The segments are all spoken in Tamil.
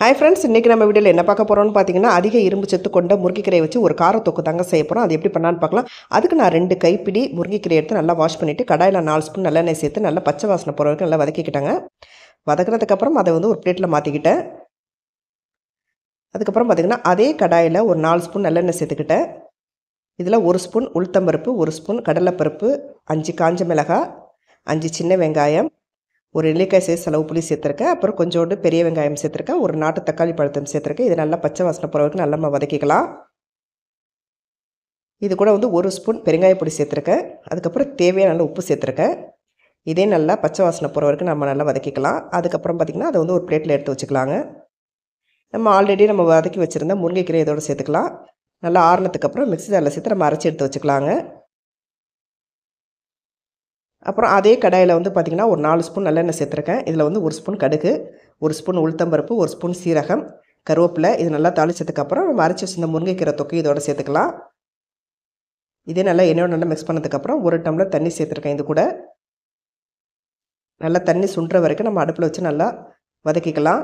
ஹாய் ஃப்ரெண்ட்ஸ், இன்றைக்கி நம்ம வீடியோவில் என்ன பார்க்க போகிறோம்னு பார்த்தீங்கன்னா, அதிக இரும்பு சத்து கொண்ட முருங்கைக்கீரையை வச்சு ஒரு காரத்தொக்கு தாங்க செய்ய போகிறோம். அது எப்படி பண்ணலான்னு பார்க்கலாம். அதுக்கு நான் 2 கைப்பிடி முருங்கைக்கீரை எடுத்து நல்லா வாஷ் பண்ணிவிட்டு கடாயில் 4 ஸ்பூன் நல்லெண்ணெய் சேர்த்து நல்லா பச்சை வாசனை போகிற வரைக்கும் நல்லா வதக்கிக்கிட்டாங்க. வதக்குனதுக்கப்புறம் அதை வந்து ஒரு பிளேட்டில் மாற்றிக்கிட்டேன். அதுக்கப்புறம் பார்த்திங்கன்னா அதே கடாயில் ஒரு 4 ஸ்பூன் நல்லெண்ணெய் சேர்த்துக்கிட்டேன். இதில் 1 ஸ்பூன் உளுத்தம்பருப்பு, 1 ஸ்பூன் கடலைப்பருப்பு, 5 காஞ்ச மிளகாய், 5 சின்ன வெங்காயம், ஒரு நெல்லிக்காய் சைஸ் அளவு புளி சேர்த்துருக்கேன். அப்புறம் கொஞ்சோண்டு பெரிய வெங்காயம் சேர்த்துருக்கேன். ஒரு நாட்டு தக்காளி பழத்தையும் சேர்த்துருக்கேன். இது நல்லா பச்சை வாசனை போகிற வரைக்கும் நல்லா வதக்கிக்கலாம். இது கூட வந்து 1 ஸ்பூன் பெருங்காய பொடி சேர்த்துருக்கேன். அதுக்கப்புறம் தேவையான நல்ல உப்பு சேர்த்துருக்கேன். இதே நல்லா பச்சை வாசனை போகிற வரைக்கும் நம்ம நல்லா வதக்கிக்கலாம். அதுக்கப்புறம் பார்த்திங்கன்னா அதை வந்து ஒரு பிளேட்டில் எடுத்து வச்சுக்கலாங்க. நம்ம ஆல்ரெடி வதக்கி வச்சுருந்த முருங்கைக்கீரை இதோடு சேர்த்துக்கலாம். நல்லா ஆறுனதுக்கப்புறம் மிக்ஸி ஜாரில் சேர்த்து நம்ம அரைச்சி எடுத்து வச்சுக்கலாங்க. அப்புறம் அதே கடாயில் வந்து பார்த்திங்கன்னா ஒரு 4 ஸ்பூன் நல்லெண்ணெய் சேர்த்துருக்கேன். இதில் வந்து 1 ஸ்பூன் கடுகு, 1 ஸ்பூன் உளுத்தம்பருப்பு, 1 ஸ்பூன் சீரகம், கருவேப்பிலை, இது நல்லா தாளிச்சதுக்கப்புறம் நம்ம அரைச்சி வச்சிருந்த முருங்கைக்கீரை தொக்கு இதோடு சேர்த்துக்கலாம். இதே நல்லா எண்ணெயோட நல்லா மிக்ஸ் பண்ணதுக்கப்புறம் 1 டம்ளர் தண்ணி சேர்த்துருக்கேன். இது கூட நல்லா தண்ணி சுண்டுற வரைக்கும் நம்ம அடுப்பில் வச்சு நல்லா வதக்கிக்கலாம்.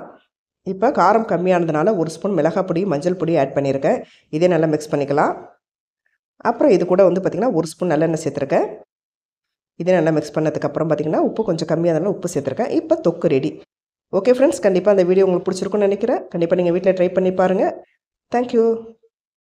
இப்போ காரம் கம்மியானதுனால 1 ஸ்பூன் மிளகாய் பொடி, மஞ்சள் பொடி ஆட் பண்ணியிருக்கேன். இதே நல்லா மிக்ஸ் பண்ணிக்கலாம். அப்புறம் இது கூட வந்து பார்த்திங்கன்னா 1 ஸ்பூன் நல்லெண்ணெய் சேர்த்துருக்கேன். இதே நல்லா மிக்ஸ் பண்ணதுக்கப்புறம் பார்த்திங்கன்னா உப்பு கொஞ்சம் கம்மியாக இருந்தாலும் உப்பு சேர்த்துருக்கேன். இப்போ தொக்கு ரெடி. ஓகே ஃப்ரெண்ட்ஸ், கண்டிப்பாக அந்த வீடியோ உங்களுக்கு பிடிச்சிருக்குன்னு நினைக்கிறேன். கண்டிப்பாக நீங்கள் வீட்டில் ட்ரை பண்ணி பாருங்கள். தேங்க்யூ.